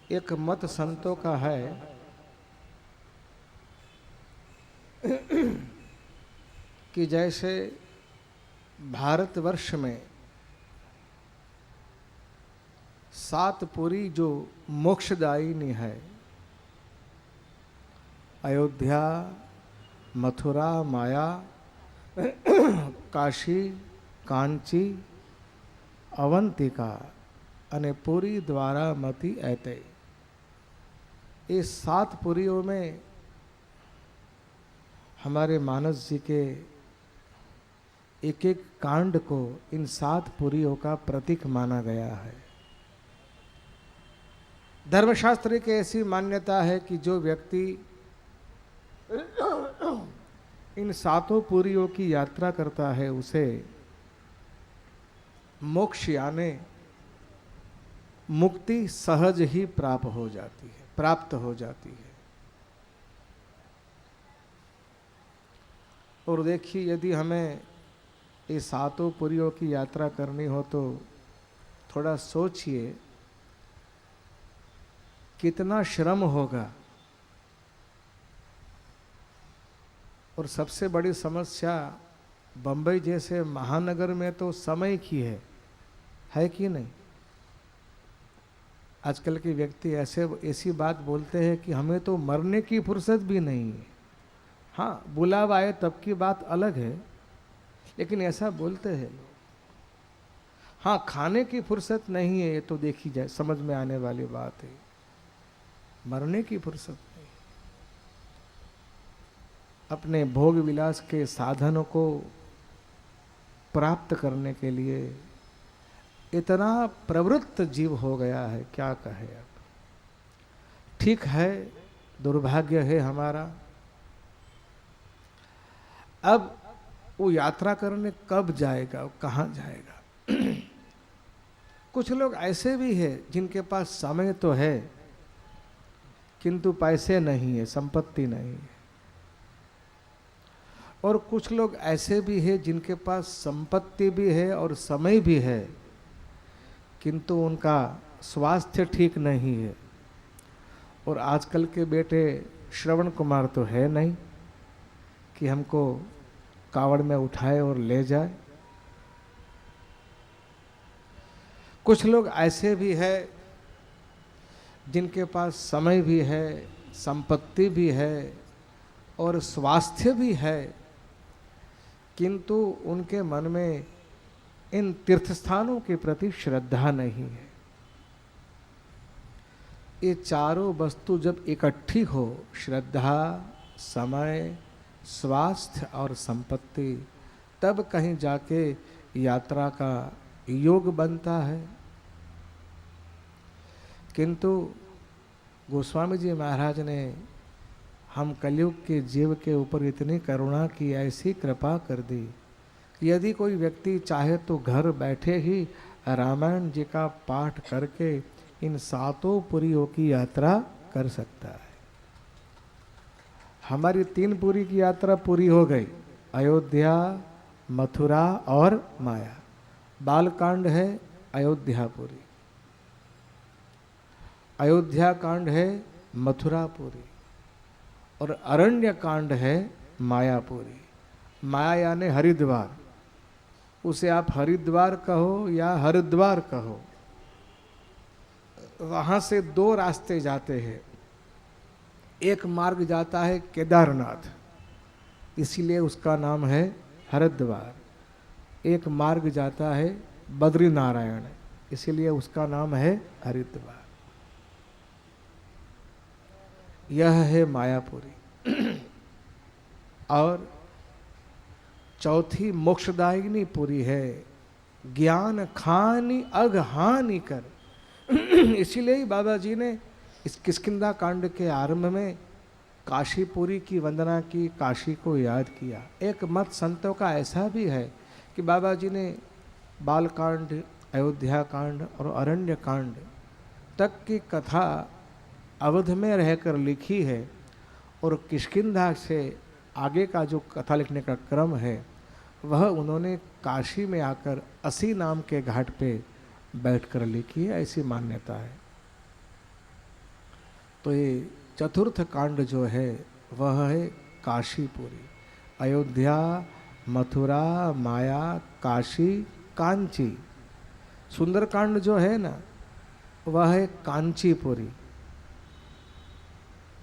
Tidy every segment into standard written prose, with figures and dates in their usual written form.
एक मत संतों का है कि जैसे भारतवर्ष में 7 पुरी जो मोक्षदायिनी है, अयोध्या, मथुरा, माया, काशी, कांची, अवंतिका अने पुरी द्वारामती ऐते, ये 7 पुरियों में हमारे मानस जी के एक एक कांड को इन 7 पुरियों का प्रतीक माना गया है। धर्मशास्त्र की ऐसी मान्यता है कि जो व्यक्ति इन 7 पुरियों की यात्रा करता है उसे मोक्ष यानी मुक्ति सहज ही प्राप्त हो जाती है। और देखिए, यदि हमें ये 7 पुरियों की यात्रा करनी हो तो थोड़ा सोचिए कितना श्रम होगा। और सबसे बड़ी समस्या बंबई जैसे महानगर में तो समय की है कि नहीं। आजकल के व्यक्ति ऐसी बात बोलते हैं कि हमें तो मरने की फुर्सत भी नहीं है। हाँ, बुलावा आए तब की बात अलग है, लेकिन ऐसा बोलते हैं लोग। हाँ, खाने की फुर्सत नहीं है, ये तो देखी जाए, समझ में आने वाली बात है। मरने की फुर्सत नहीं। अपने भोग विलास के साधनों को प्राप्त करने के लिए इतना प्रवृत्त जीव हो गया है, क्या कहे अब। ठीक है, दुर्भाग्य है हमारा। अब वो यात्रा करने कब जाएगा, कहाँ जाएगा। कुछ लोग ऐसे भी हैं जिनके पास समय तो है किंतु पैसे नहीं है, संपत्ति नहीं है। और कुछ लोग ऐसे भी हैं जिनके पास संपत्ति भी है और समय भी है किंतु उनका स्वास्थ्य ठीक नहीं है। और आजकल के बेटे श्रवण कुमार तो है नहीं कि हमको कावड़ में उठाए और ले जाए। कुछ लोग ऐसे भी है जिनके पास समय भी है, संपत्ति भी है और स्वास्थ्य भी है किंतु उनके मन में इन तीर्थस्थानों के प्रति श्रद्धा नहीं है। ये चारों वस्तु जब इकट्ठी हो, श्रद्धा, समय, स्वास्थ्य और संपत्ति, तब कहीं जाके यात्रा का योग बनता है। किंतु गोस्वामी जी महाराज ने हम कलयुग के जीव के ऊपर इतनी करुणा की, ऐसी कृपा कर दी कि यदि कोई व्यक्ति चाहे तो घर बैठे ही रामायण जी का पाठ करके इन 7 पुरियों की यात्रा कर सकता है। हमारी 3 पुरी की यात्रा पूरी हो गई, अयोध्या, मथुरा और माया। बालकांड है अयोध्यापुरी, अयोध्या कांड है मथुरापुरी और अरण्य कांड है मायापुरी। माया यानी हरिद्वार, उसे आप हरिद्वार कहो या हरिद्वार कहो। वहाँ से 2 रास्ते जाते हैं। एक मार्ग जाता है केदारनाथ, इसीलिए उसका नाम है हरिद्वार। एक मार्ग जाता है बद्रीनारायण, इसीलिए उसका नाम है हरिद्वार। यह है मायापुरी। और चौथी मोक्षदायिनी पुरी है ज्ञान खानी अघहानि कर। इसीलिए ही बाबा जी ने इस किष्किंधा कांड के आरंभ में काशीपुरी की वंदना की, काशी को याद किया। एक मत संतों का ऐसा भी है कि बाबा जी ने बालकांड, अयोध्या कांड और अरण्य कांड तक की कथा अवध में रहकर लिखी है और किष्किंधा से आगे का जो कथा लिखने का क्रम है वह उन्होंने काशी में आकर 80 नाम के घाट पे बैठकर लिखी है, ऐसी मान्यता है। तो ये चतुर्थ कांड जो है वह है काशीपुरी। अयोध्या, मथुरा, माया, काशी, कांची। सुंदरकांड जो है ना वह है कांचीपुरी।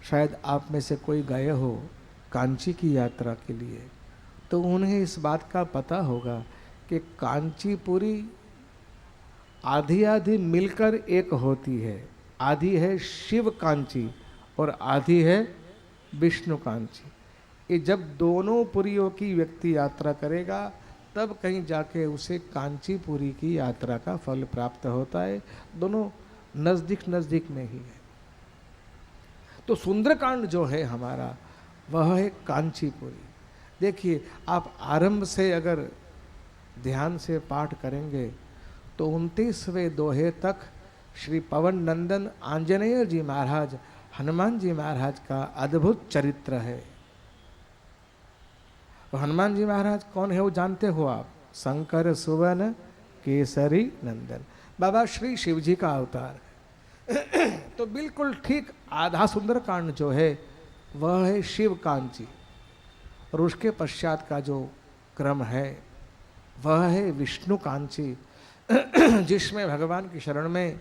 शायद आप में से कोई गए हो कांची की यात्रा के लिए, तो उन्हें इस बात का पता होगा कि कांचीपुरी आधी आधी मिलकर एक होती है। आधी है शिव कांची और आधी है विष्णु कांची। ये जब दोनों पुरियों की व्यक्ति यात्रा करेगा तब कहीं जाके उसे कांचीपुरी की यात्रा का फल प्राप्त होता है। दोनों नज़दीक नज़दीक में ही है। तो सुंदरकांड जो है हमारा वह है कांचीपुरी। देखिए, आप आरंभ से अगर ध्यान से पाठ करेंगे तो 29वें दोहे तक श्री पवन नंदन आंजनेय जी महाराज, हनुमान जी महाराज का अद्भुत चरित्र है। तो हनुमान जी महाराज कौन है वो जानते हो आप? शंकर सुवन केसरी नंदन, बाबा श्री शिव जी का अवतार है। तो बिल्कुल ठीक आधा सुंदरकांड जो है वह है शिव कांची, और उसके पश्चात का जो क्रम है वह है विष्णु कांची, जिसमें भगवान की शरण में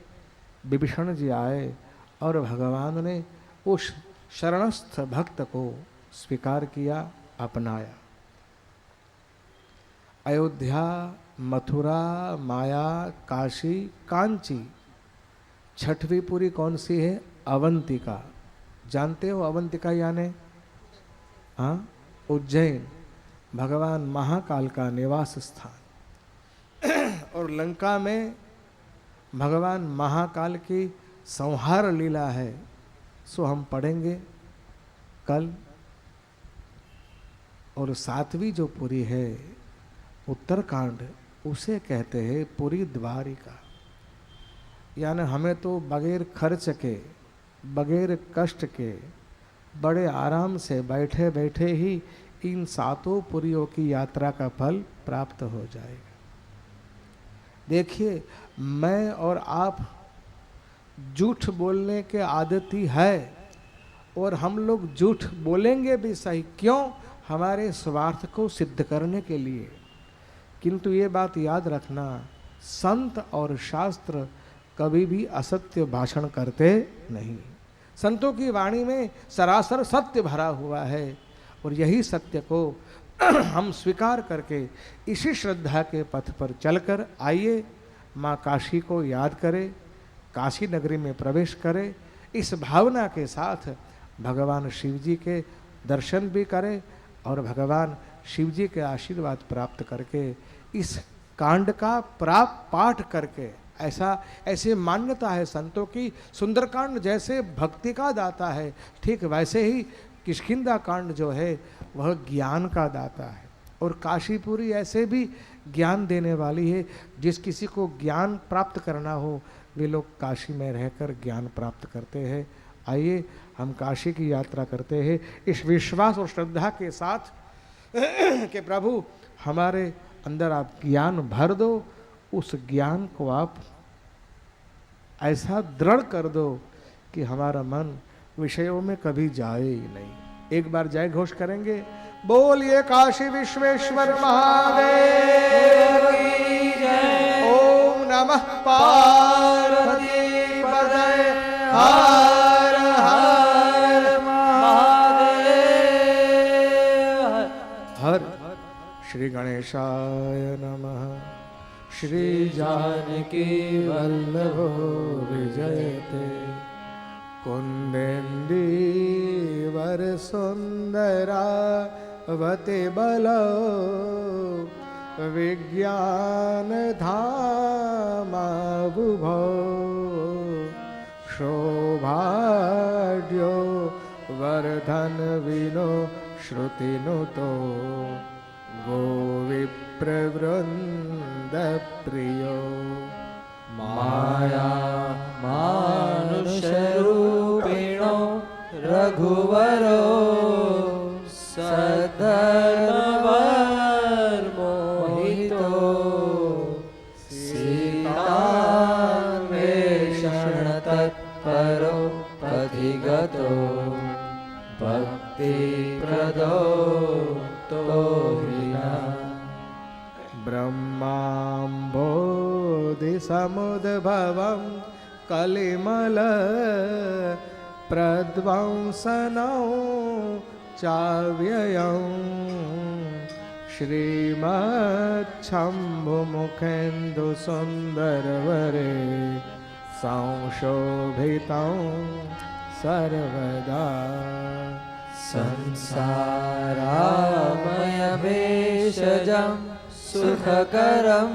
विभीषण जी आए और भगवान ने उस शरणस्थ भक्त को स्वीकार किया, अपनाया। अयोध्या, मथुरा, माया, काशी, कांची। छठवीं पुरी कौन सी है? अवंतिका। जानते हो अवंतिका यानी? हाँ, उज्जैन, भगवान महाकाल का निवास स्थान। और लंका में भगवान महाकाल की संहार लीला है, सो हम पढ़ेंगे कल। और सातवीं जो पुरी है उत्तरकांड, उसे कहते हैं पुरी द्वारिका। यानी हमें तो बगैर खर्च के, बगैर कष्ट के, बड़े आराम से बैठे बैठे ही इन सातों पुरियों की यात्रा का फल प्राप्त हो जाएगा। देखिए, मैं और आप झूठ बोलने के आदती है, और हम लोग झूठ बोलेंगे भी सही। क्यों? हमारे स्वार्थ को सिद्ध करने के लिए। किंतु ये बात याद रखना, संत और शास्त्र कभी भी असत्य भाषण करते नहीं। संतों की वाणी में सरासर सत्य भरा हुआ है, और यही सत्य को हम स्वीकार करके इसी श्रद्धा के पथ पर चलकर आइए, माँ काशी को याद करें, काशी नगरी में प्रवेश करें। इस भावना के साथ भगवान शिव जी के दर्शन भी करें और भगवान शिव जी के आशीर्वाद प्राप्त करके इस कांड का पाठ करके, ऐसे मान्यता है संतों की, सुंदरकांड जैसे भक्ति का दाता है, ठीक वैसे ही किष्किंधा कांड जो है वह ज्ञान का दाता है, और काशीपुरी ऐसे भी ज्ञान देने वाली है। जिस किसी को ज्ञान प्राप्त करना हो वे लोग काशी में रहकर ज्ञान प्राप्त करते हैं। आइए हम काशी की यात्रा करते हैं इस विश्वास और श्रद्धा के साथ कि प्रभु हमारे अंदर आप ज्ञान भर दो, उस ज्ञान को आप ऐसा दृढ़ कर दो कि हमारा मन विषयों में कभी जाए ही नहीं। एक बार जय घोष करेंगे, बोलिए काशी विश्वेश्वर महादेव की जय। ओम नमः पार्वती पतये हर हर महादेव। हर श्री गणेशाय नमः। श्री जानकी वल्लभो विजयते कुंदेंदी वर सुंदरावते बलो विज्ञान धामा बुभो शोभाढ्यो वर्धन विनो श्रुतिनुतो गोविप्रवृंद प्रियो माया मानुषरूपिणो रघुवरो सधर्मवर्मोहितो सीतान्वेषण तत्परो पथिग ब्रह्माम्बोधिसमुद्भवं कलिमल प्रध्वंसनौ चाव्ययं श्रीमच्छम्भुमुखेन्दु सुन्दरवरे संशोभितं सर्वदा संसारामय भेषजं सुखकरं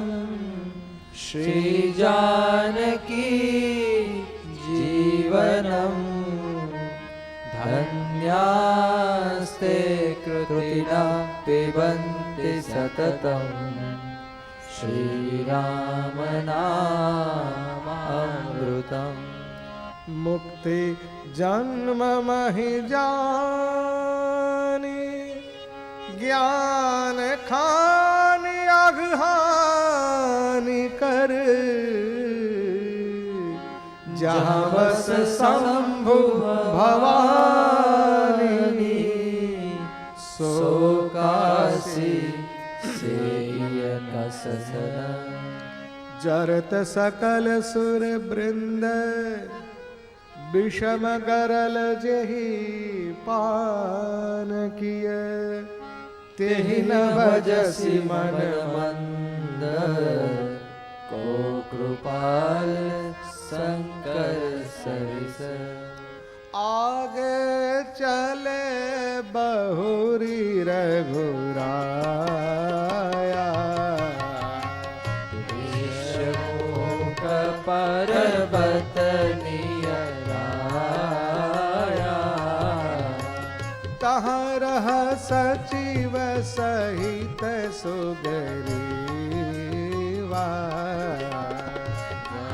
श्रीजानकी जीवनं धन्यास्ते कृतिना पिबन्ति सततं श्रीरामनामामृतम् मुक्ति जन्म महि जानी ज्ञान खानी अघहानि कर जहाँ बस शंभु भवानी सो काशी सेयन ससना जरत सकल सुर वृंद विषम गरल जही पान किय तेहि न भजसि मन मंद को कृपाल शंकर सरिस आगे चले बहुरी रघुराया विश्वमुख पर्वत तहाँ रह सचिव सहित सुग्रीवा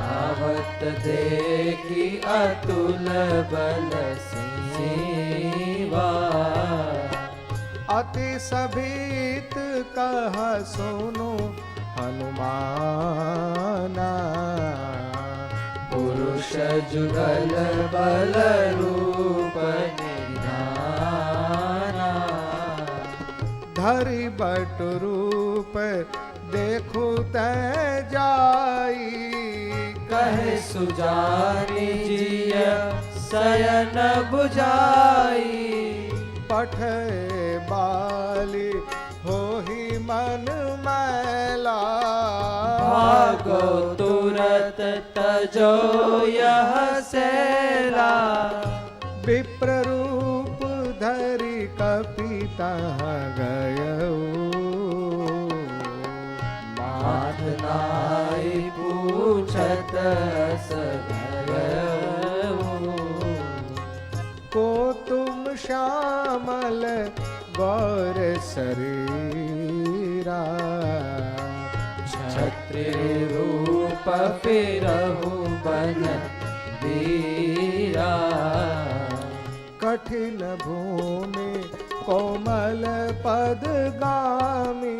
आवत देखी अतुल बल सीवा अति सभीत कह सुनो हनुमाना पुरुष जुगल बल रूप धरि बट रूप देखु तै जाई कहे सुजानी जिय शयन बुझाई पठे बाली होहि मन मैला भागो तुरत तजो यह सेला विप्र रूप धरि कपिता गयऊ मात नाई पूछत सगयऊ को तुम श्यामल गौर शरीरा क्षत्रिय रूप फिरहु बन वीरा कठिन भूमि कोमल पद गामी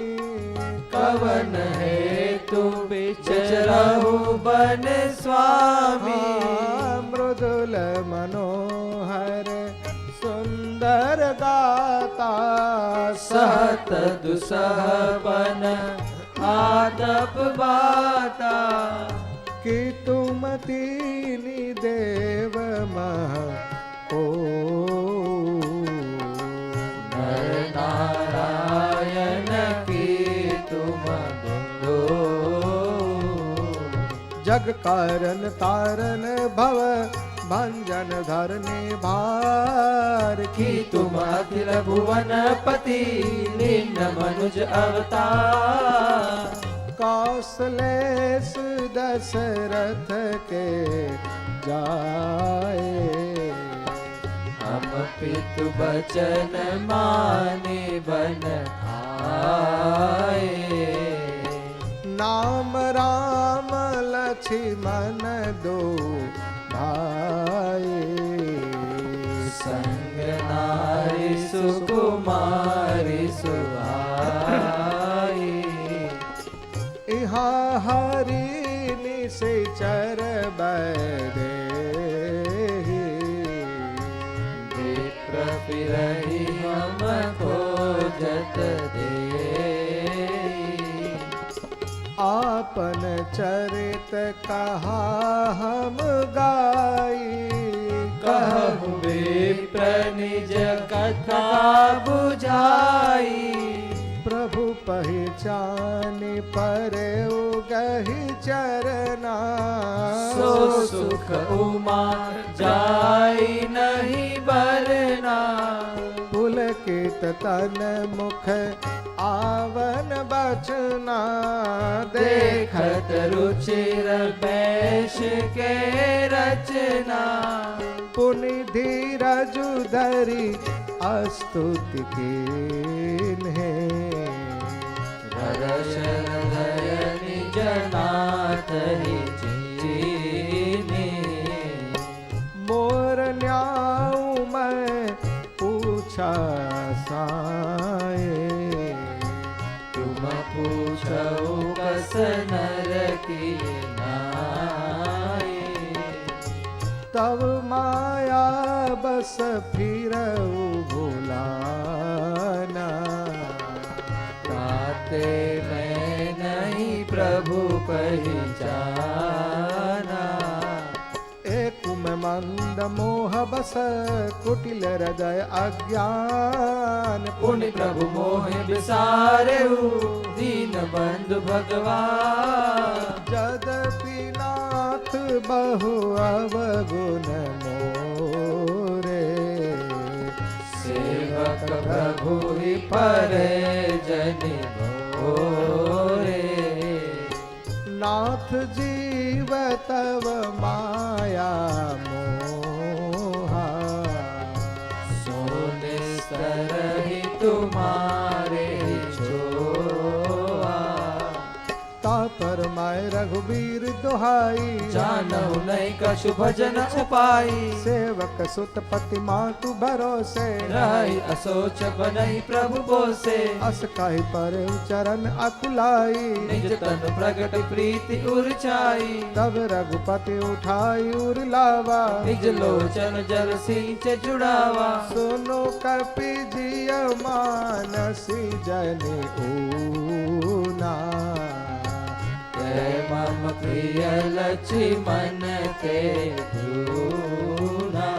कवन हेतु विचरहु बन स्वामी मृदुल मनोहर सुंदर गाता सहत दुसह बन आदप बाता कि तुम तीनि देव मह ओ नर नारायण की तुम दो जग कारण तारण भव भंजन धरने भार की तुम अखिल भुवन पति निन्न मनुज अवतार कौशलेश दशरथ के जाए हम पितु बचन माने बन आए नाम राम लक्ष्मण दो भाई संग नारी सुकुमारी सुहाई यहाँ हरि निश्चर बैदे विप्र फिरहि हम खोजत दे आपन चरित कहा हम गाई, कहु विप्र निज कथा बुझाई। प्रभु पहचान पर उगहि चरना, सो सुख उमा जाई नहीं बरना। पुलकित तन मुख आवन बचना, देखत रुचिर बैश के रचना। पुनि धीरज धरि अस्तुति कीन्हे, दर्शन दय निज नाथ ही चीन्हे। मोर न्याऊ मैं पूछा साए, तुम पूछो कस नर की नाई। तब माया बस फिरऊ भुलाना, ताते मैं नहीं प्रभु पहचाना। एक में मंद मोह बस कुटिल हृदय अज्ञान, पुनि प्रभु मोह बिसारेउ दीन बंधु भगवान। यद्यपि नाथ बहु अवगुण मोरे, सेवक प्रभु ही परे जन भोरे। नाथ जीव तव माया मोहा, सोने सरहि तुम्हारे छोआ। तापर माय रघुबीर दुहाई, जानहु नहीं कछु भजन उपाई। सेवक सुत पति मातु भरोसे, रही असोच बनई प्रभु बोसे। अस काहि पर चरण अकुलाई, निज तन प्रगट प्रीति उर्चाई। तब रघुपति उठाई उर लावा, निज लोचन जल सिंच जुड़ावा। सुनो कपि जिय मानसी जन ऊना, जय मम प्रिय लक्ष्मण के धूना।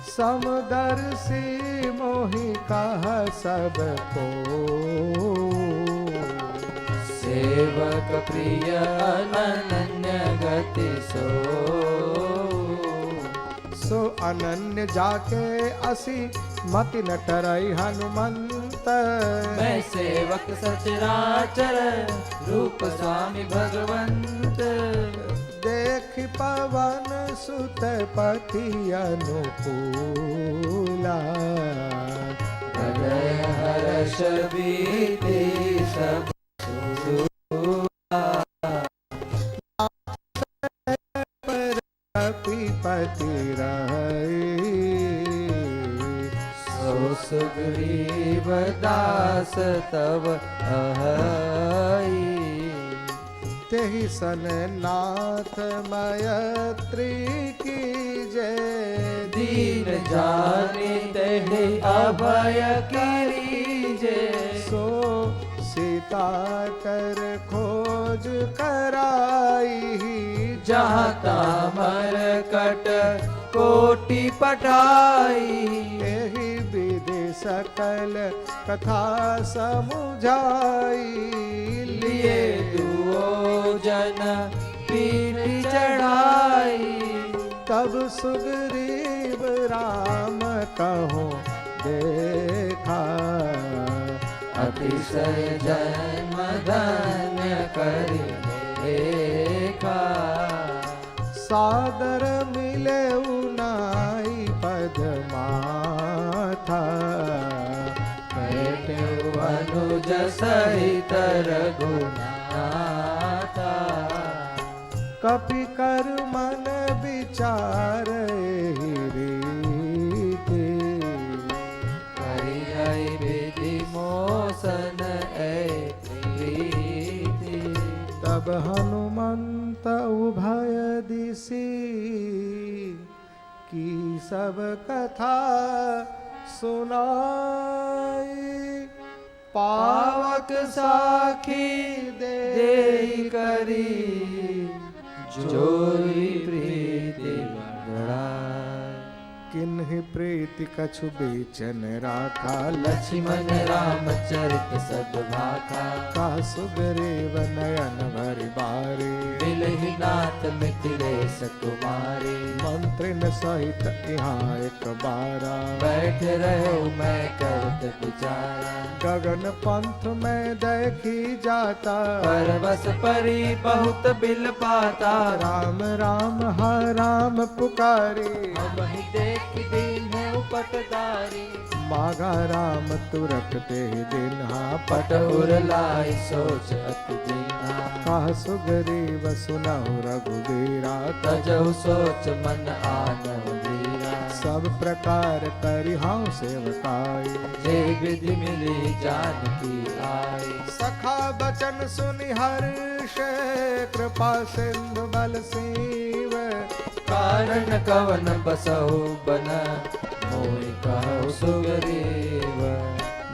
समदर्शी मोहि कह सब को, सेवक प्रिय अनन्य गति सो अनन्य जाके असी मति न टरई हनुमंत। मैं सेवक सचराचर रूप स्वामी भगवंत। देख पवन सुत पति अनुकूला, हृदय हर्ष बीति सब पति रही, सो सुग्रीव दास तव अहई। तेहि सन नाथ मयत्री की जय, दीन जाने तेहि अभय कीजे। सो सीता कर खोज कराई, जहाँ तामर कट कोटि पटाई। एहि विधि सकल कथा समुझाई, लिए दुओ जन पीठ चढ़ाई। तब सुग्रीव राम कहो देखा, अतिशय जन्म धन्य करि देखा। सादर मिले उनाई पद माथा, बैठे अनुज सहित रघुनाथा। कपि कर मन विचार रीति, हरि विधि मोसन प्रीति। तब हनुमंत उभय दिशि, की सब कथा सुनाई। पावक साखी दे करी जोई प्रीति बढ़ाई। किन्हि प्रीति कछु बेचन राखा लक्ष्मण राम चरित सद्भाखा का सुग्रीव नयन भरि बारी मिलहि नाथ मिथिलेश कुमारी मंत्रिन सहित यहाँ एक बारा बैठ रहे मैं करत विचारा गगन पंथ में देखी जाता परवश परी बहुत बिल पाता राम राम हर राम पुकारी हम ही देख दीन है उपटदारी मागा राम तुरत ते दिन हा पट उरलाई सोच अति दीना कह सुग्रीव सुनहु रघुबीरा तजहु सोच मन आनहु वीरा सब प्रकार करिहाउ सेवकाई जे विधि मिली जानकी आई सखा बचन सुनि हर्ष कृपा सिंधु बल सीव कारण कवन बसहु बन मोहि कहु सुग्रीव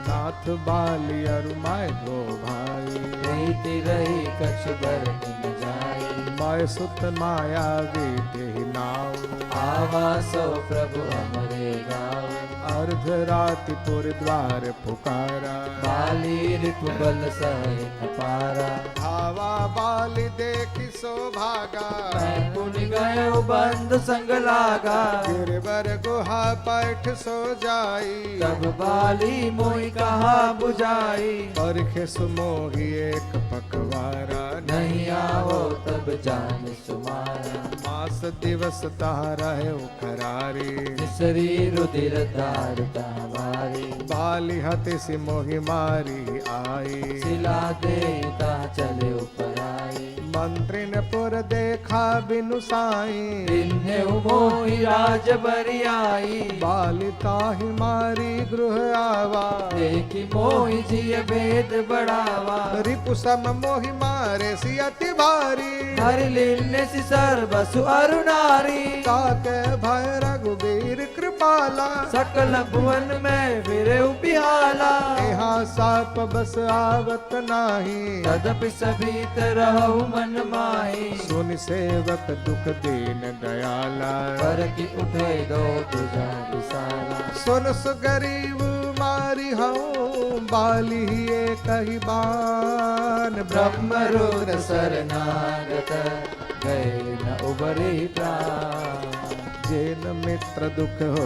नाथ बाली अरु माय दो भाई प्रीति रही कछु बरति न जाई माय सुत माया वीते नाव आवासो प्रभु हमरे गाँव अर्ध राति पुर द्वार पुकारा बाली रिपु बल सहित पारा भावा बाली देखी सो भागा मैं पुनि गयो बंद संग लागा गिरवर गुहा पैठ सो जाई तब बाली मोहि कहा बुझाई परखे सुमोही एक पकवारा नहीं आवो तब जान सुमारा मास दिवस तारा है खरारी निसरी रुधिर धार तावारी बाली हति सि मोहि मारी आई सिला दे ता चले ऊपर आई मंत्रिन पुर देखा बिनु साई इन्हें मोहि राज बरियाई बाली ताहि मारी गृह आवा देखी मोहि जिय भेद बढ़ावा रिपु सम मोहि मारे सि अति भारी हरि लीने सि सर्वसु अरुणारी ताके भय रघुबीर कृपाला सकल भुवन में फिरे बिहाला यहाँ साप बस आवत नाही तदपि सभीत रहु मन माही सुन सेवक दुख दीन दयाला पर की उठे दो तुझा विसारा सुन सुगरीव मारी हूँ बाली एक ही बान ब्रह्म रुद्र शरणागत गए न उबरी प्राण जेन मित्र दुख हो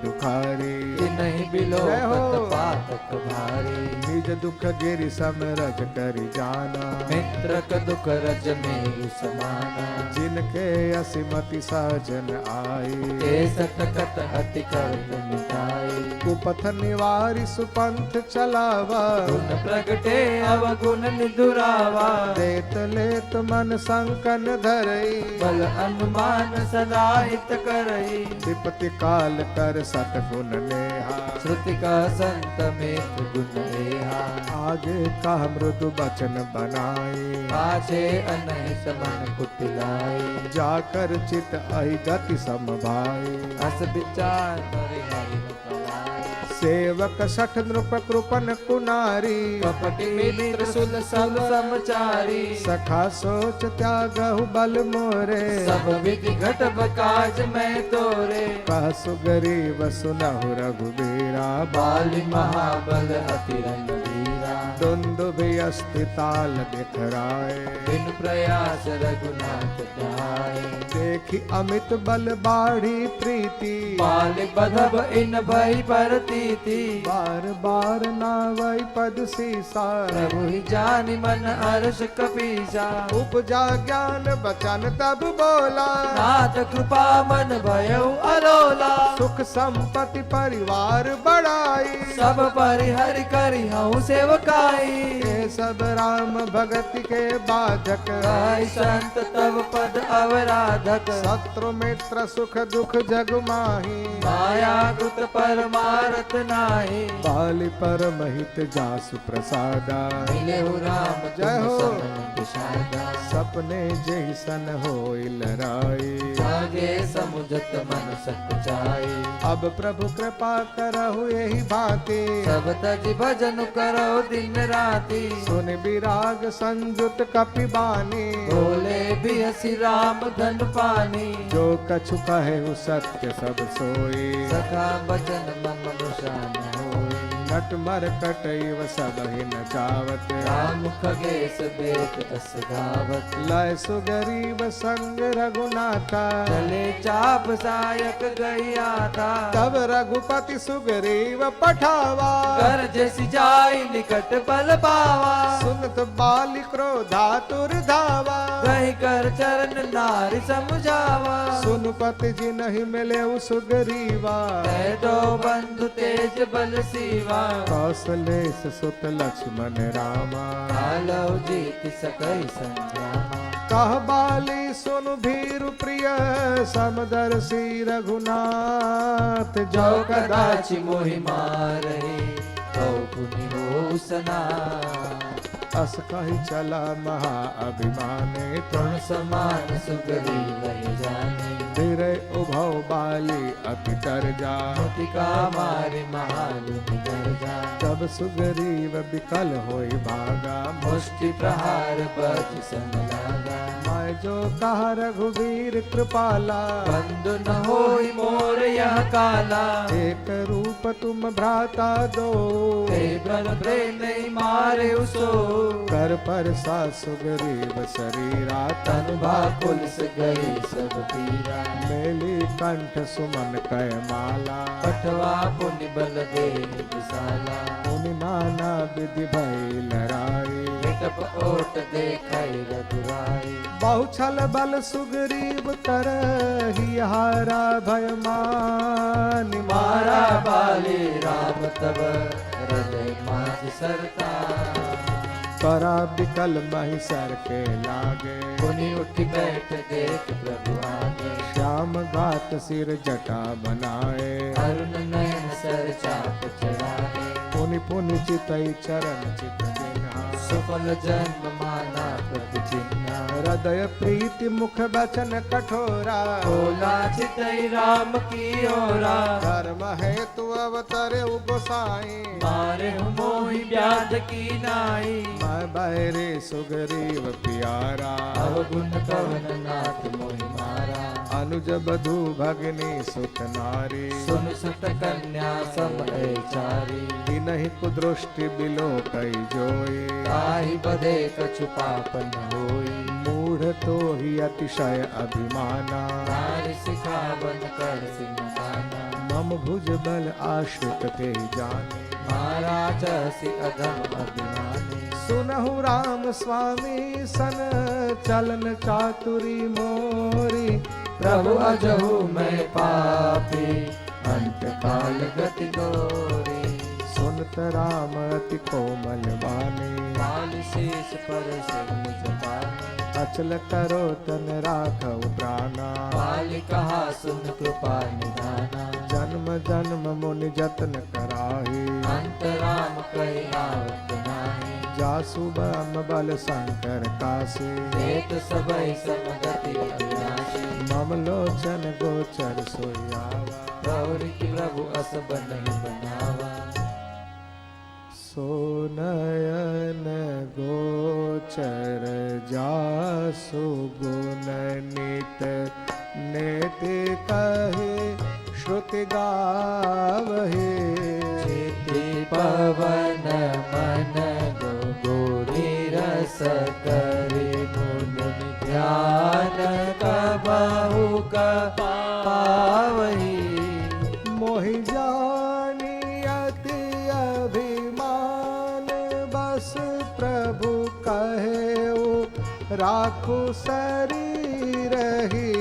दुखारी कि नहीं बिलो जय हो। पातक भारी निज दुख गिरि समरज करि जाना मित्र क दुख रज में समाना जिनके असिमति सहजन आई ते सतकत अति करत मिटाई कुपथ निवारि सुपंथ चलावा गुण प्रगटे अवगुण निधुरावा देत लेत मन संकन धरई बल अनुमान सदा हित करई विपति काल कर सतगुण नेहा श्रुति का संत में गुण रेहा आगे का मृदु बचन बनाई पाछे अनहित मन कुटिलाई जाकर चित अहि गति समभाई अस विचार करे हरि कलाई सेवक सठ नृप कृपन कुनारी कपटि मित्र सुल सब समचारी सखा सोच त्यागहु बल मोरे सब विधि घटब काज में तोरे कह सुगरीव सुनहु रघुबीरा बाली महाबल अति रणवीरा दुंदुभि अस्थिताल दिखराए बिन प्रयास रघुनाथ ध्याय देखी अमित बल बाढ़ी प्रीति बाल बधब इन भई परतीति बार बार नावई पद सीसा प्रभु ही जानि मन हर्ष कपीसा उपजा ज्ञान बचन तब बोला नाथ कृपा मन भयउ अलोला सुख संपत्ति परिवार बढ़ाई सब परिहरि करि हूँ सेवकाई ये सब राम भगति के बाधक गाय संत तव पद अवराधक शत्रु मित्र सुख दुख जग माही माया कृत परमारथ नाही बाली परम हित जासु प्रसादा मिले हो राम जय हो। विषादा सब अपने जैसन होई लराई। जागे समुझत मन सकुचाई। अब प्रभु कृपा करहु यही भांति, सब तज भजन करो दिन राति। सुन विराग संयुत कपिबानी, बोले भी हसी राम धन पानी। जो कछु कहे उ सत्य सब सोई, सखा बचन मम मुषान होई। नट मर कटैव सब ही नचावत, राम खगेश बेत अस गावत। लय सुगरीब संग रघुनाथा, चले चाप सायक गैया था। तब रघुपति सुग्रीव पठावा, कर जैसी जाई निकट बल पावा। सुनत बाली क्रोधातुर धावा, कही कर चरण नारी समझावा। सुनपति जी नहीं मिले सुग्रीवा, दो बंधु तेज बल सीवा। कौशलेश सुत लक्ष्मण रामा, कालो जीत सकई संग्रामा। कह बाली सुन भीरु प्रिय, समदर्शी रघुनाथ। जो कदाचि मोहि मारहि, तो पुनि हो सना। अस कहि चला महा अभिमाने, तृण समान सुग्रीव ही जाने। धीर उभव बाली अति तरजा, मुटिका मारि महालु गर्जा। तब सुग्रीव विकल होई भागा, मुष्टि प्रहार बज सन लागा। मैं जो कहा रघुवीर कृपाला, बंधु न होई मोर यह काला। एक रूप तुम भ्राता दो, ते बल प्रेम नहीं मारे उसो। कर पर सा सुग्रीव शरीरा, तन भाकुल से गई सब पीरा। मेली कंठ सुमन कय माला, पठवा पुनि बल दे विशाला। मुनि नाना विधि भई लड़ाई, मिटप ओट देखई रघुराई। बहु छल बल सुग्रीव तरहि हारा, भय मान मारा बाली राम तब हृदय माज सरता। परा विकल महिषर के लागे, पुनि उठ बैठ देख प्रभु आगे। श्याम घाट सिर जटा बनाए, अरुण नयन सर चाप चढ़ाए। पुनि पुनि चितई चरण चित चिन्हा, सफल जन्म माना प्रति चिन्हा। हृदय प्रीति मुख वचन कठोरा, बोला चितई राम की ओरा। धर्म हेतु अवतरे गोसाई, मारे मोहि व्याध की नाई। मैं बहरे सुग्रीव प्यारा, अवगुण कवन नाथ मोहि मारा। अनुज बधु भगनी सुत नारी, सुन सुत कन्या सम चारी। नहीं कुदृष्टि बिलो कई जोई, ताहि बधे कछु पापन होई। मूढ़ तो ही अतिशय अभिमाना, नारी सिखावन कर सिंहाना। मम भुज बल आश्रित ते जाने, मारा चसी अधम अभिमानी। सुनहु राम स्वामी सन, चलन चातुरी मोरी। प्रभु अजहु मैं पापी, अंत काल गति तोरी। सुनत राम अति कोमल बानी, काल शेष पर से मुझ पानी। अचल करो तन राखव प्राणा, काल कहा सुन कृपा निधाना। जन्म जन्म मुनि जतन कराही, अंत राम कही आवत नाही। जासु बम बल शंकर काशी, एक सबई समगति अविनाशी। मम लोचन गोचर सोयावा, प्रवृ की प्रभु असब नहीं बनावा। सोनयन गोचर जासु गुण नित, नेति कहे श्रुति गावहे। चिति पवन मन गोरी रस करि। मुनि ध्यान कबहु पावही। मोहि जानी अति अभिमान, बस प्रभु कहेउ राखु शरीर ही।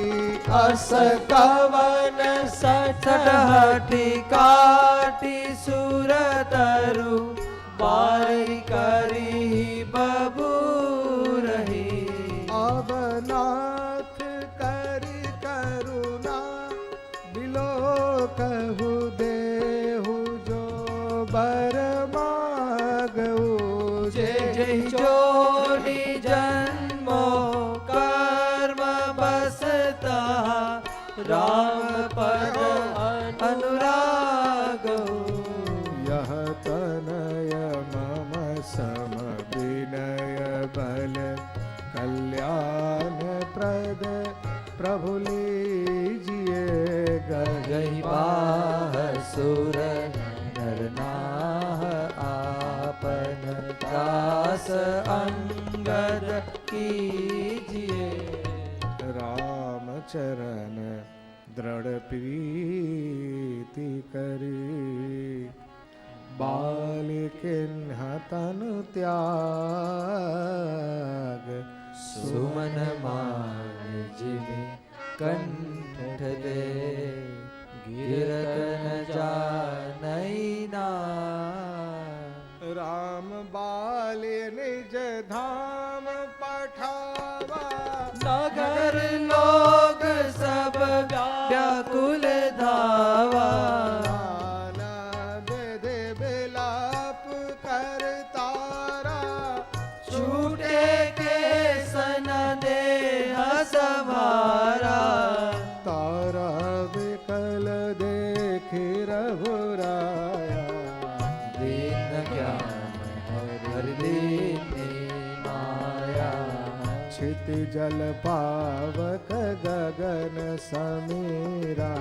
अस कवन सठहठि काटि सुर तरु। बारी करी बबू रही। अब नाथ करि करुणा, बिलो कहु देहु जो बर मागऊ। जय जोड़ी जन्मो राम पद अनुरागो यह तनय मम सम विनय बल कल्याण प्रद प्रभु लीजिए गई बाह सुर नर नाह आपन दास अंगद कीजिए राम चरण दृढ़ प्रीति करी बालिकिन्ह तनु त्याग सुमन मान जिमि कंठ दे गिरकन जानई ना राम बाले निज धाम पठावा नगर लोग सब व्याकुल धावा नाना बेदे बिलाप कर तारा छूटे के सन देह सवारा तारा विकल देखी रघुराया दीन ज्ञान हर दीनी माया क्षिति जल पावक गगन समीरा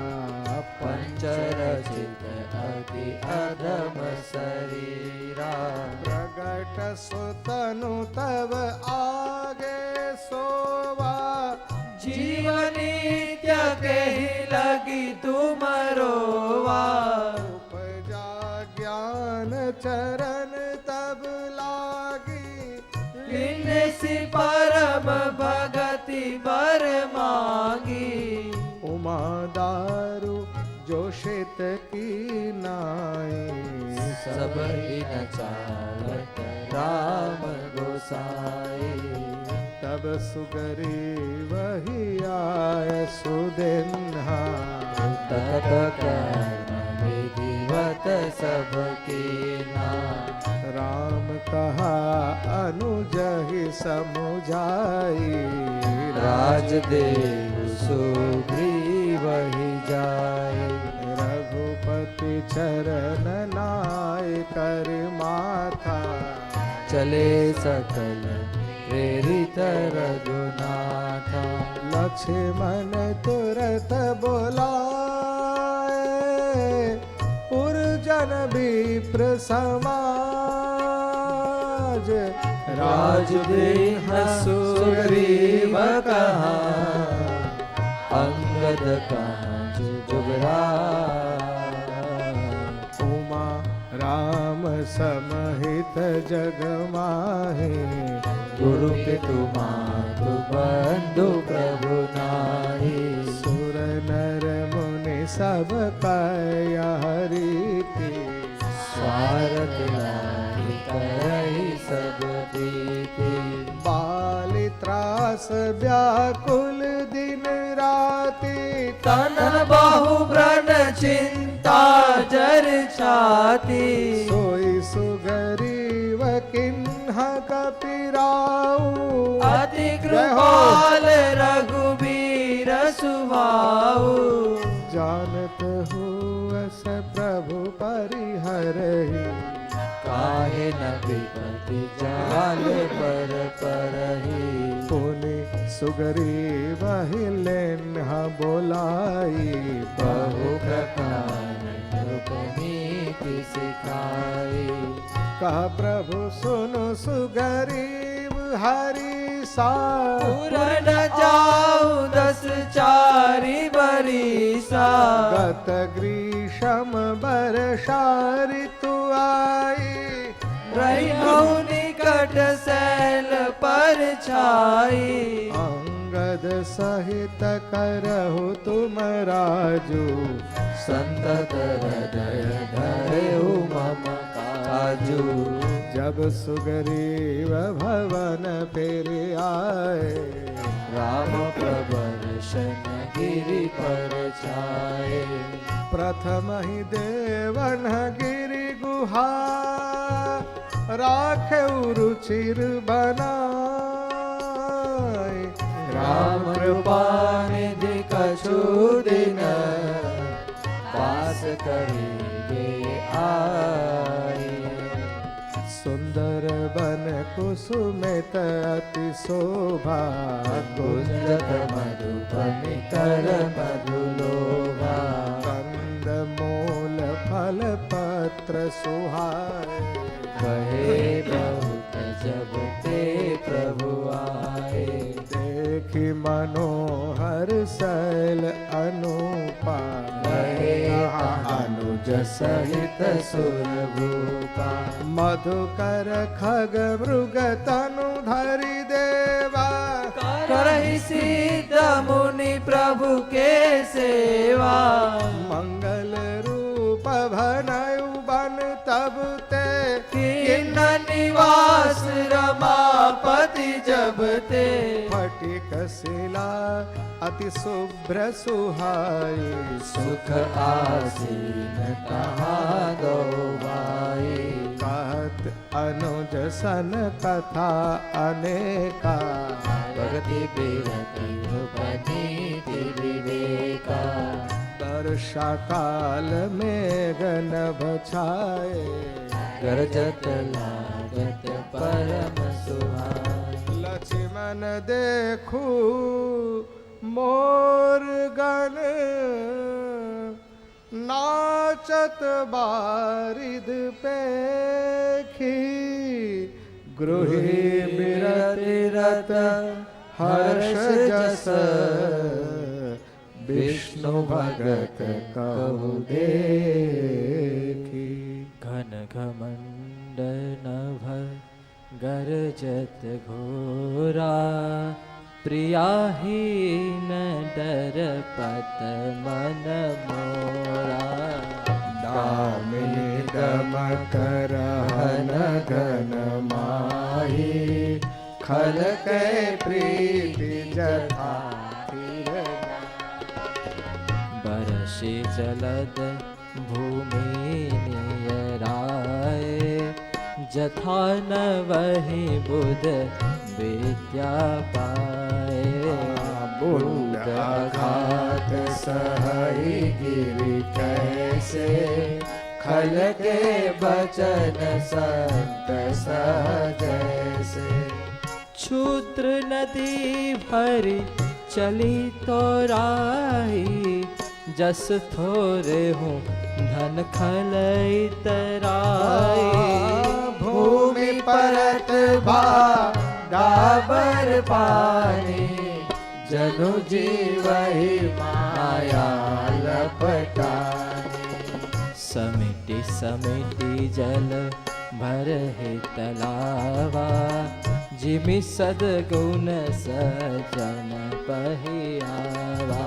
पंचरचित अति अधम शरीरा प्रगट सुतनु तब आगे सोवा जीवनीत्य के लगी तुम रोवा उपजा ज्ञान चरण तब लागी लिन्नसि परम भगति बर मांगी उमा दारु जोशित की नाई सब इन चालत राम गोसाई तब सुगरी वही आय सुदिन्हा तप कर्म विधिवत सबके ना राम कहा अनुजहि समुझाई राजदेव सुग्रीव ही जाए रघुपति चरण नाय कर माथा चले सकल प्रेरित रघुनाथा लक्ष्मण तुरत बोलाए पुरजन विप्र समाज राजदेह सुग्रीव कहा अंगद कहा जुगराज उमा राम समहित जग माहे गुरु पितु मातु बंधु प्रभु नाहि सुर नर मुनि सब कय हरिति स्वारथ नाहि करहि सब प्रीति बालि त्रास व्याकुल दिन राति तन बहु व्रण चिंता जर छाती सोई सुगरीव किन्हा कपिराऊ अति कृपाल रघुबीर सुभाऊ जानत हो अस प्रभु परिहरहि काहे न विपति जाल पर परहि पुनि सुगरीव लेन्हा बोलाई बहु प्रकार नीति सिखाई कहा प्रभु सुनो सुगरीव हरि सा पूरन जाऊ 10 चारि बरिसा गत ग्रीष्म बरसा ऋतु आई रहु निकट सैल पर छाई अंगद सहित करहु तुम राजू संतत हृदय धरेहु मम काजू जब सुग्रीव भवन फिर आए राम प्रबर्शन गिरि पर छाए प्रथम ही देवन गिरि गुहा राखे रुचिर बनाए राम कृपा निधि कछु दिन पास करेंगे आए। सुंदर बन कुसुमित अति शोभा, गुंजत मधुबन कर मधुलोभा। कंद मूल फल पत्र सुहाए, कहे बहुत जब ते प्रभु आए। देखी मनोहर शैल अनुपा, कहे अनुज सहित सुरभूपा। मधुकर खग मृग तनु धरि देवा, करहि सिद्ध मुनि प्रभु के सेवा। मंगल रूप भनयु बन तब ते, किन्न निवास रमापति जब ते। फटिक शिला अति शुभ्र सुहाई, सुख आसीन कहाँ दो भाई। कहत अनुज सन कथा अनेका, भगति बिरति उपनीति विवेका। वर्षा काल में गन बछाए, गरजत लागत परम सुहाए। लक्ष्मण देखू मोर गण, नाचत बारिद पेखी। गृही बिरति रत हर्ष जस, विष्णु भगत कहु देखी। घन घमंड नभ गरजत घोरा। प्रियाहीन डर पत मन मोरा। दामिनी दम करहन घन माही, खल के प्रीति जथा बरषि जलद भूमि नियराए। जथा न वही बुध विद्या पाए। बुध आघात सहई गिरि कैसे, खल के बचन संत सहजैसे। क्षुद्र नदी भरी चली तो राही। जस थोरे हूँ धन खलई तराई। भूमि परत भा डाबर पानी, जनु जीवहि माया लपटानी। समिति समिति जल भरहि तलावा। जिमि सद्गुण सजन पहियावा।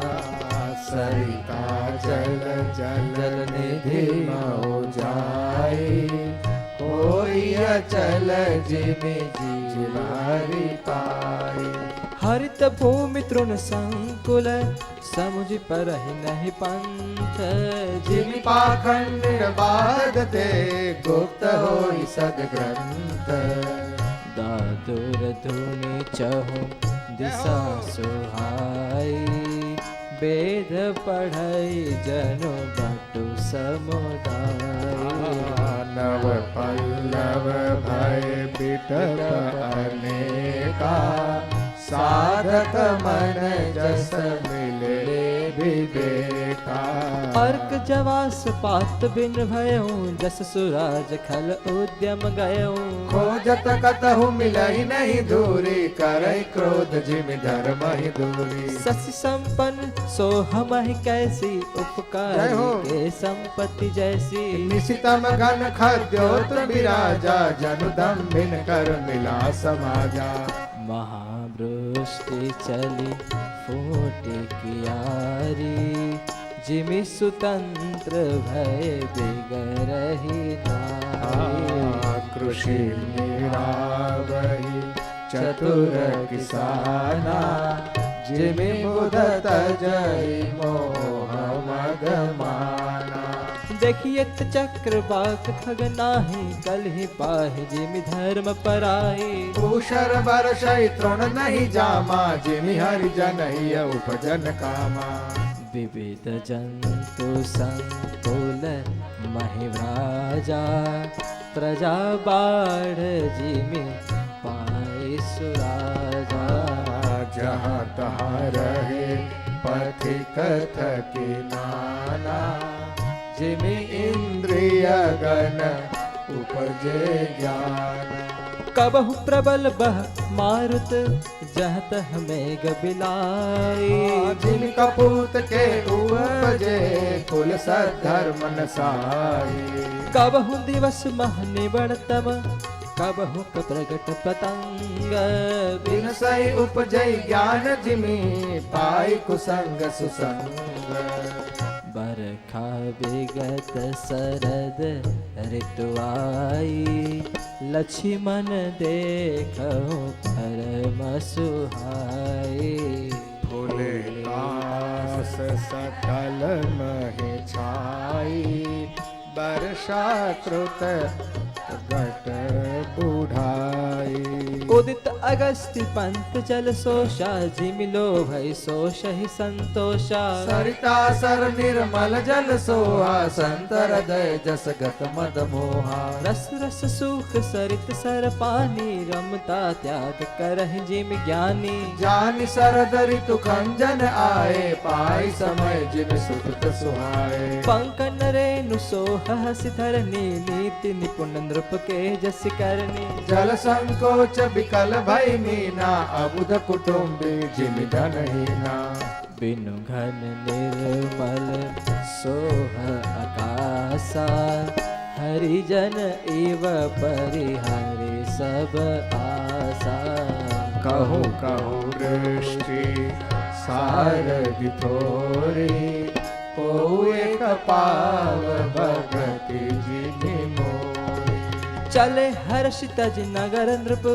सरिता जल जल निधि मऊ जाई, होई अचल जिमि जीवारी पाई। हरित भूमि तृण संकुल, समुझ परहि नहीं पंथ। जिमि पाखंड बाधते, गुप्त होई सद्ग्रंथ। दादुर धुनि चहु दिशा सुहाई। वेद पढ़ई जनु बटु समुदाय। नव पल्लव भय बिटप अनेका, साधक मन जस मिले विवेका। अर्क जवास पात बिन भयऊं। जस सुराज खल उद्यम गयऊं। खोजत कतहु मिलई नहीं दूरी, करई क्रोध जिमि धर्म ही दूरी। शशि संपन्न सो हमहि कैसी। जय उपकार हो। के संपत्ति जैसी। निशितम घन खद्योत्र विराजा, जनु दम्भिन कर मिला समाजा। महावृष्टि चली फूटी कियारी। जिमि सुतंत्र भय बिगरहि नारी। कृषि निरावहि चतुर किसाना, जिमि बुध तजई मोह मद माना। देखिए चक्र बाक खग नाही, कल ही पाहि जिमि धर्म पराई। भूषण बरसई तृण नहीं जामा, जिमि हरि जनहिय उपजन कामा। विविध जंतु संकुल महिव्राजा, प्रजा बाढ़ जिमि पाई सुराजा। जहाँ तहाँ रहे पथिक थके नाना, जिमि इंद्रिय गण उपजे ज्ञान। कबहु प्रबल बह मारुत, जह तह मेघ बिलाई। जिमि कपूत के उपजे कुल सद्धर्म नसाई। कबहु दिवस मह निबड़तम, कबहु प्रगट पतंग। बिन सही उपजई ज्ञान, जिमि पाई कुसंग सुसंग। बरखा विगत शरद ऋतु आई, लक्ष्मण देखहु परम सुहाई। फूले कास सकल महि छाई, वर्षा कृत घट बुढ़ाई। उदित अगस्त्य पंत जल सोषा, जिमि लोभई सोषहि संतोषा। सरिता सर निर्मल जल सोहा, संत हृदय जस गत मद मोहा। रस रस सुख सरित सर पानी, रमता त्याग करहि जिमि ज्ञानी। जानि शरद ऋतु खंजन आए, पाई समय जिमि सुकृत सुहाए। पंकन रेणु सोह हसि धरनी, नीति निपुण नृप के जस करनी। जल संकोच विकल भई मीना, अबुध कुटुम्बी जिमि धनहीना। बिनु घन निर्मल सोह आकाशा, हरिजन इव परिहरि सब आशा। कहूँ कहूँ दृष्टि सारथि थोरी, को एक पाव भगति जिमि मोरी। चले हर्षित नगर नृप,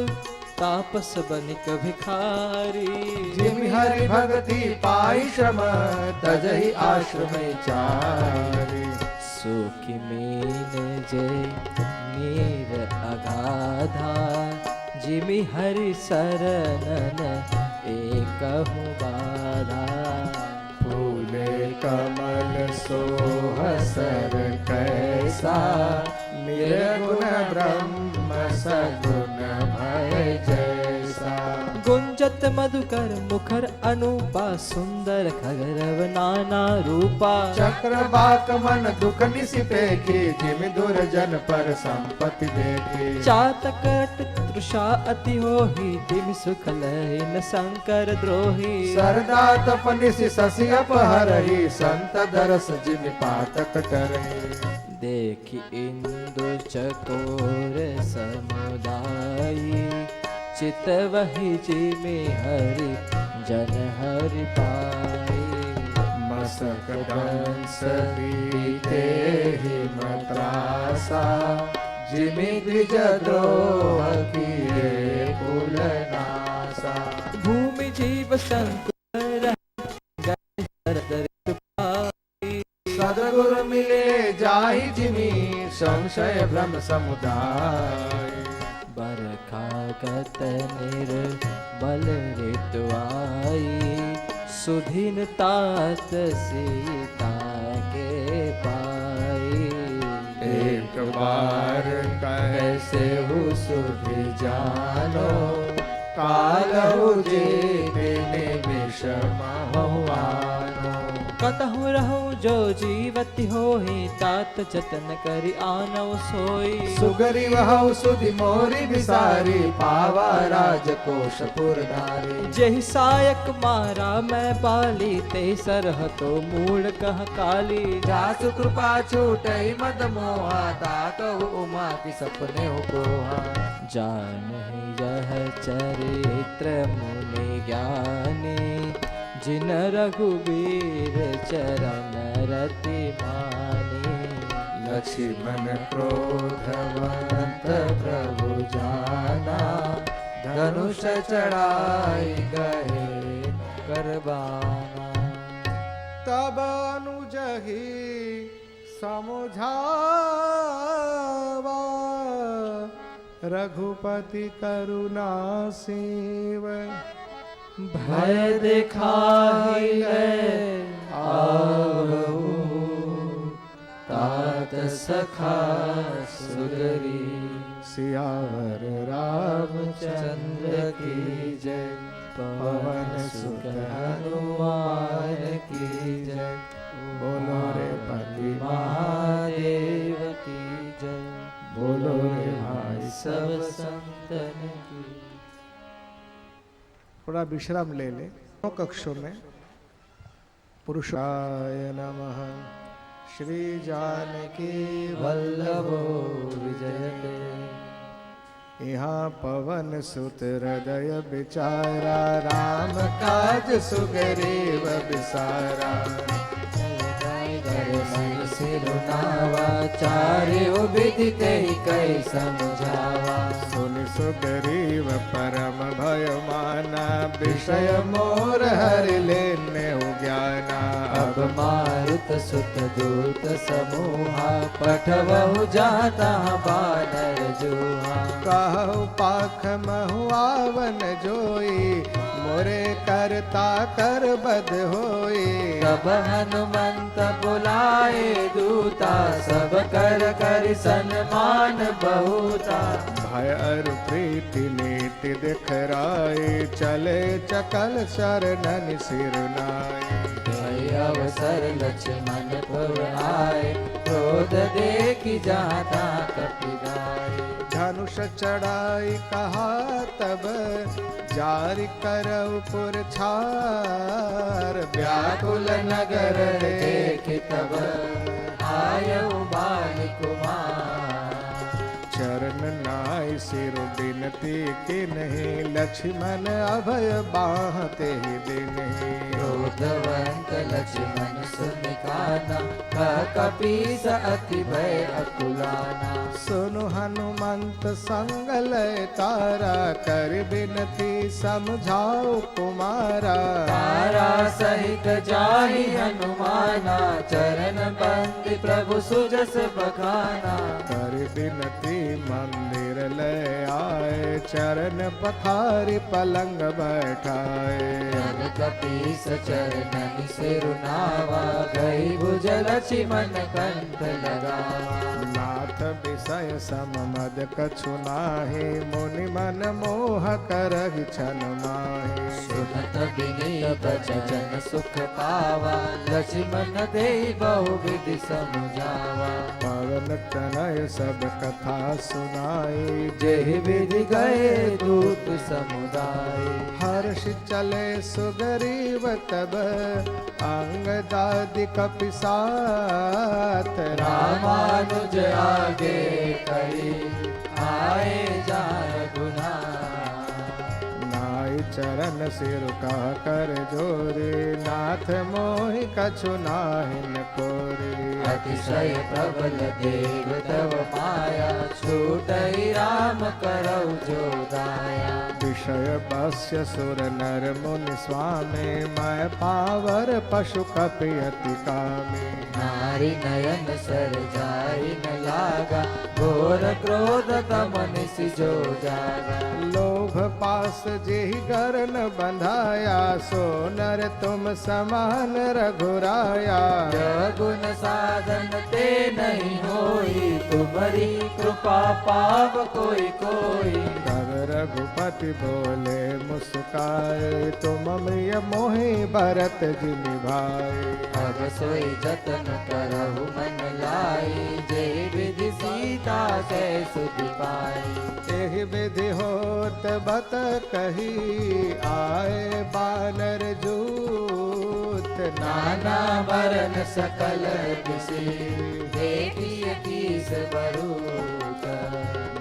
तापस बनिक भिखारी। जिमि हरि भगति पाई श्रम, तजहि आश्रम चारि। सुखी मीन जय नीर अगाधा, जिमि हरि शरणन एकहु बाधा। फूले कमल सोह सर कैसा, निर्गुण ब्रह्म सगुण भय जैसा। गुंजत मधुकर मुखर अनूपा, सुंदर खगरव नाना रूपा। चक्र बाक मन दुख निसिपे की, जिमि दुर्जन पर संपत्ति देखी। चातक रट तृषा अति होही, तिमि सुख लहि न शंकर द्रोही। सरदा तपनिसि शशि अपहरहि, संत दरस जिमि पातक टरहि। देखि इंदु चकोर समुदायी, चितवहि जिमि हरि जन हरि पाई। मसक दंस बीते हिमत्रासा, जिमि द्विज द्रोह किए कुल नासा। भूमि जीव संकुल गए शरद ऋतु पाई। सद्गुरु मिले जाहि जिमि, संशय भ्रम समुदाय। बरखा गत निर्बल ऋतु आई, सुधीन तात सीता के पाई। एक बार कैसे हु सुधि जानो, कालहु जेते निमिष महुआनो। कतहु रहूं जो जीवति होहि, तात जतन करि आनौ सोई। सुगरी वहु सुधि मोरी बिसारी, पावा राजकोष पुरधारी। जेहि सायक मारा मैं पाली, ते सरह तो मूल कह काली। जासु कृपा छूटई मद मोहा, ताकहु उमा की सपने हो कोहा। जानहि यह चरित्र मुनि ज्ञानी, जिन रघुवीर चरण रति मानी। लक्ष्मण क्रोधवंत प्रभु जाना, धनुष चढ़ाई गए करबाना। तब अनुजहि समुझावा रघुपति करुणा सेव भय दिखाई आवहु तात सखा सुगरी सियावर रामचंद्र की जय पवन सुत हनुमान की जय बोलो रे पति महादेव की जय बोलो रे भाई सब संतन की। थोड़ा विश्राम ले ले। कक्षों में पुरुषाय नमः श्री जानकी वल्लभो विजयते यहाँ पवन सुत हृदय विचारा राम काज सुग्रीव विसारा सिरुनावा चार्यो विधि कही कई समझावा सुन सुग्रीव परम भय माना विषय मोर हरि लेने ज्ञाना अब मारुत सुत दूत समूहा पठवहु जाता बानर जुहा कहु पाख महुआवन जोई मोरे करता कर बद होई तब हनुमंत बुलाए दूता सब कर कर सन्मान बहुता भय अरु प्रीति नीति दिखराए चले चकल शरणन सिरनाए अवसर लक्ष्मण पुर आए क्रोध देखी जाता कपिराए धनुष चढ़ाई कहा तब जारी करऊ पुरछार व्याकुल नगर देख तब आयु बाल कुमार चरण नाय सिर बिनती के नहीं लक्ष्मण अभय बाहते ही दिन क्रोधवंत लक्ष्मण सुन काना कपीस अति भय अकुलाना सुनु हनुमंत संग लय तारा कर बिनती समझाओ कुमारा तारा सहित जाहि हनुमाना चरण बंद प्रभु सुजस बखाना कर बिनती मंदिर ले आए चरण पखारी पलंग बैठाए कपीस चरणन सिरुनावा गई भुज लक्ष्मण कंठ लगावा नाथ विषय सममद कछु नाहि मुनि मन मोह करहि छन माहि सुनत विनीत जन सुख पावा लक्ष्मण देहि बहु विधि समझावा पवन तनय सब कथा सुनाई जेहि विधि गए दूत समुदाय हर्ष चले सुग्रीव तब अंगदादि कपिसात रामानुज आगे करी आए जा रघुनाथ नाई चरण सिर कह कर जोरे नाथ मोहि कछु नाहिन कोरे अतिशय प्रबल देव तव माया छूटई राम करौ जो दाया विषय बस्य सुर नर मुनि स्वामी मैं पावर पशु कपि अति कामी नारी नयन सर जाई न लागा घोर क्रोध तम निसि जो जागा लोभ पास जेहि गर न बंधाया सो नर तुम समान रघुराया गुण साधन ते नहीं होई तुम्हारी कृपा पाव कोई कोई तब रघुपति बोले मुस्काए तुम मिय मोहि भरत जिनि भाई अब सोई जतन करहु मन लाई जे विधि सीता से सुधि पाई एहि विधि होत बत कही आए बानर जूत नाना बरन सकल किसी देखिए तीस बरूत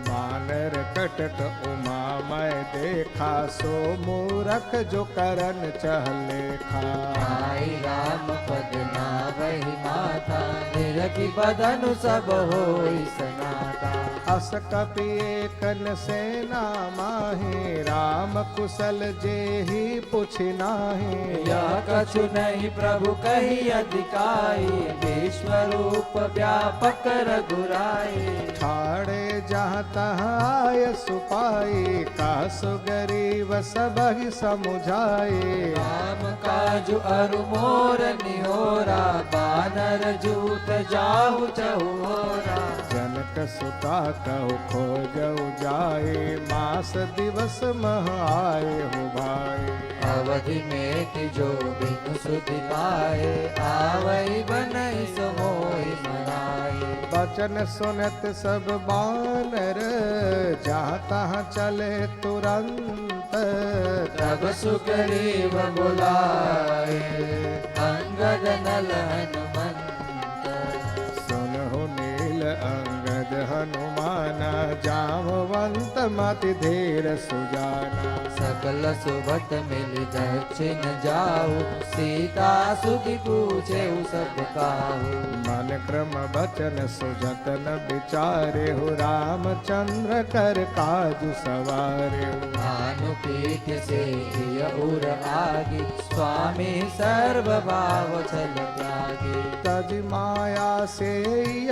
मान वानर कटक उमा मैं देखा, सो मूरख जो करन चहलेखा। आई राम पद नावहि माथा, निरखि बदनु सब होई सनाता। अस कपि एकन सेना माहि, राम कुशल जेहि पुछि नाहि। यह कछु नहीं प्रभु कही अधिकाई, विश्व रूप व्यापक रघुराई। ठाड़े जहाँ तहाँ आय सुपाई, कासु गरीब सबहि समुझाए। राम काजु अरु मोर निहोरा, बानर जूत जाहु चहुओरा। जनक सुता कहु खोजउ जाए, मास दिवस मह आए हो भाई। अवधि में जो बिनु सुधि पाए, आवई बनई सो मोहि मनाए। बचन सुनत सब बानर, जहाँ तहाँ चले तुरंत। तब सुग्रीव बुलाए, अंगद नल हनुमंत। सुनहु नील अंगद हनुमाना, जामवंत मति धीर सुजाना। सकल सुभट मिल दक्षिण जाऊ, सीता सुखी पूछे सब काहू। मन क्रम बचन सुजतन विचारे हो, रामचंद्र कर काजु सवारे हो। भानु पीठ से उर आगे, स्वामी सर्व भाव छल त्यागी। तज माया से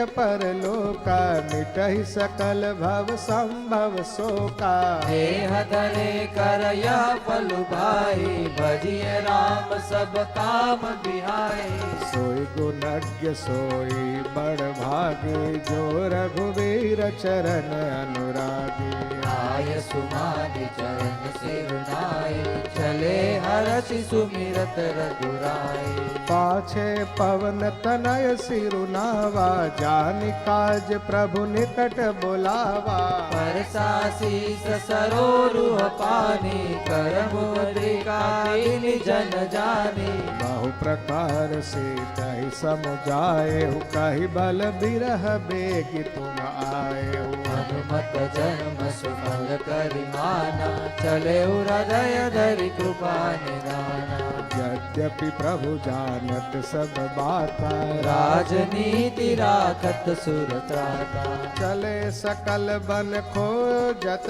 परलोका, मिटहि सकल भव संभव शोका। देह धरे कर यह फल भाई, भजिय राम सब काम बिहाई। सोई गुणज्ञ सोई बड़ भागे, जो रघुवीर चरण अनुरागी। आय सुमादि चरण सिर नाई, चले हरषि सुमिरत रघुराई। पाछे पवन तनय सिरुनावा, जानि काज प्रभु निकट बुलावा। परसा शीस सरोरुह पानी, कर मुद्रिका दीन जन जानी। बहु प्रकार से तहि समुझाए हो, कहि बल बिरह बेग तुम आए हो। हनुमत जन्म सुफल करिमाना, चले हृदय धरि कृपा निधाना। यद्यपि प्रभु जानत सब बाता, राजनीति राखत सुर त्राता। चले सकल बन खोजत,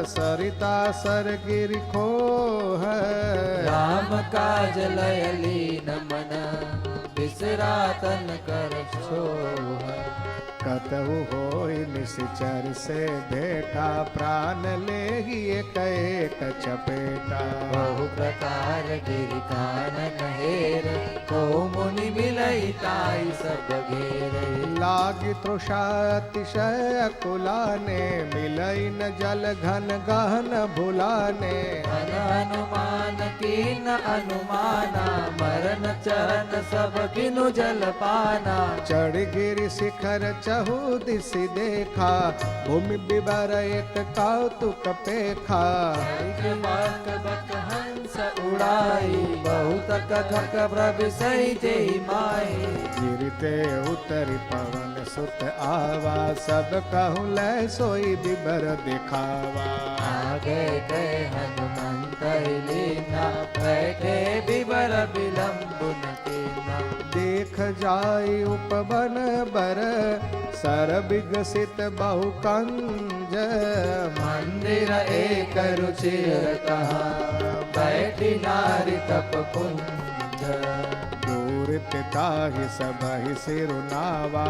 सरिता सर गिर खोह। राम काज लय लीन मन, बिसरा तन कर छोह। कतहु होई निश्चर से भेटा, प्राण लेहि एक एक चपेटा। बहु प्रकार गिरि कानन हेर, को मुनि मिलई ताई सब घेर। लागी तृषा अतिशय कुलाने, मिलई न जल घन गहन भुलाने। मन हनुमान कीन अनुमाना, मरण चरण सब बिनु जल पाना। चढ़ गिरि शिखर चहु दिसि देखा, भूमि विवर एक कौतुक पेखा। बक बक हंस उड़ाई, बहुत कथक प्रविशई जेहि माई। गिरते उतरि पवन सुत आवा, सब कहूँ लय सोई विवर दिखावा। आगे गए हनुमंत लीना, बैठे विवर विलंबुन कीना। देख जाय उपवन बर, सर विकसित बहु कंज। मंदिर एक रुचिर कहा, बैठी नारी तप कुंज। दूर ताहि सबहि सिरुनावा,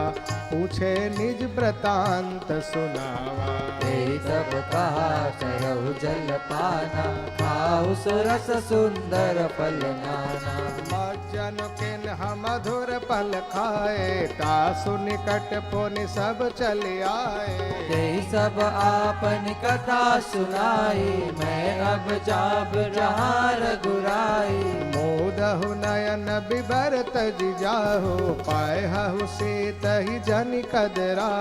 पूछे निज वृतांत सुनावा। तेई सब कहा करहु जल पाना, खाहु सुरस सुंदर फल नाना। मज्जन किन मधुर फल खाए, तासु निकट पुनि सब चले आए। तेई सब आपन कथा सुनाई, मैं अब जाब जहाँ रघुराई। मोदहु नयन बिबर तजि जाहु, पायहु सीतहि जनि कदरा।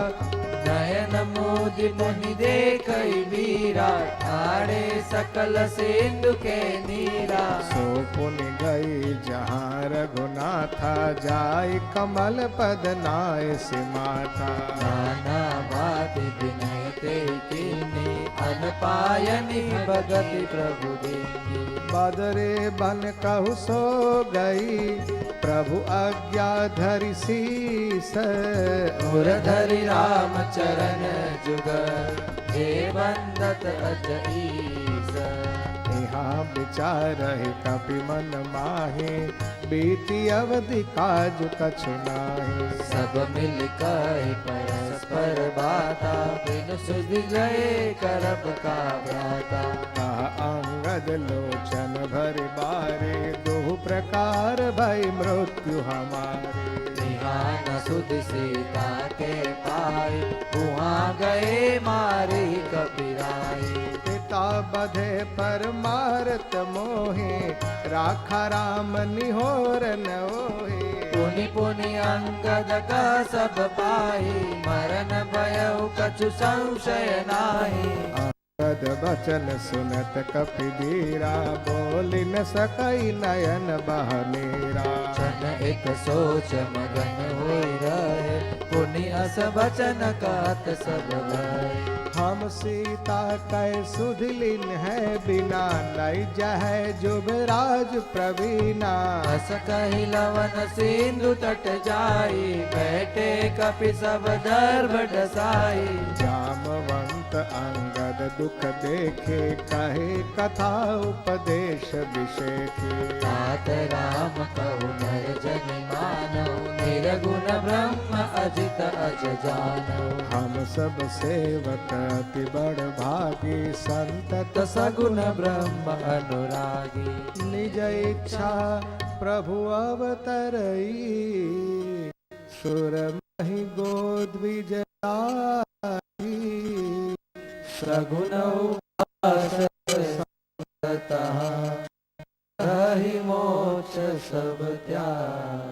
नयन मोदि मुनि देखई वीरा, ठाड़े सकल सिंधु के नीरा। सो पुनि गई जहाँ रघुनाथा, जाय कमल पद नाय सिमाता। नाना बात विनय ते कीनी अनपायनी भगति प्रभु दीनी बदरे बन कहु सो गई प्रभु आज्ञा धरि शीस मुरधरि राम चरण जुग हे बंदत अजईस यहाँ विचार कपि मन माहे बीती अवधि काज कछु नाहि सब मिल कहि परस्पर बाता बिन सुधि गए करब का भ्राता कहा अंगद लोचन भर बारे दो प्रकार भई मृत्यु हमारे ध्यान सुध सीता के पाई वहाँ गए मारे कपिराई पिता बधे पर मारत मोहे राखा राम निहोर न ओहे पुनि पुनि अंगद का सब पाई मरण भयउ कछु संशय नाही अंगद बचन सुनत कपि धीरा बोल न सकई नयन बहनेरा जन एक सोच मगन होई रहे पुनि अस बचन कहत सब भय हम सीता कै सुधलिन है बिना नई जहे जुबराज प्रवीणा अस कहि लवन सिंधु तट जाई बैठे कपि सब दर्भ डसाई जामवंत अंगद दुख देखे कहे कथा उपदेश विषेखे तात राम कहु नर जन मानव निर्गुण ब्रह्म अजित अज जानव हम सब सेवक अति बड़ भागी संतत सगुण ब्रह्म अनुरागी निज इच्छा प्रभु अवतरई सुर महि गोद विजयी सगुण उपासता रहि मोक्ष सब त्याग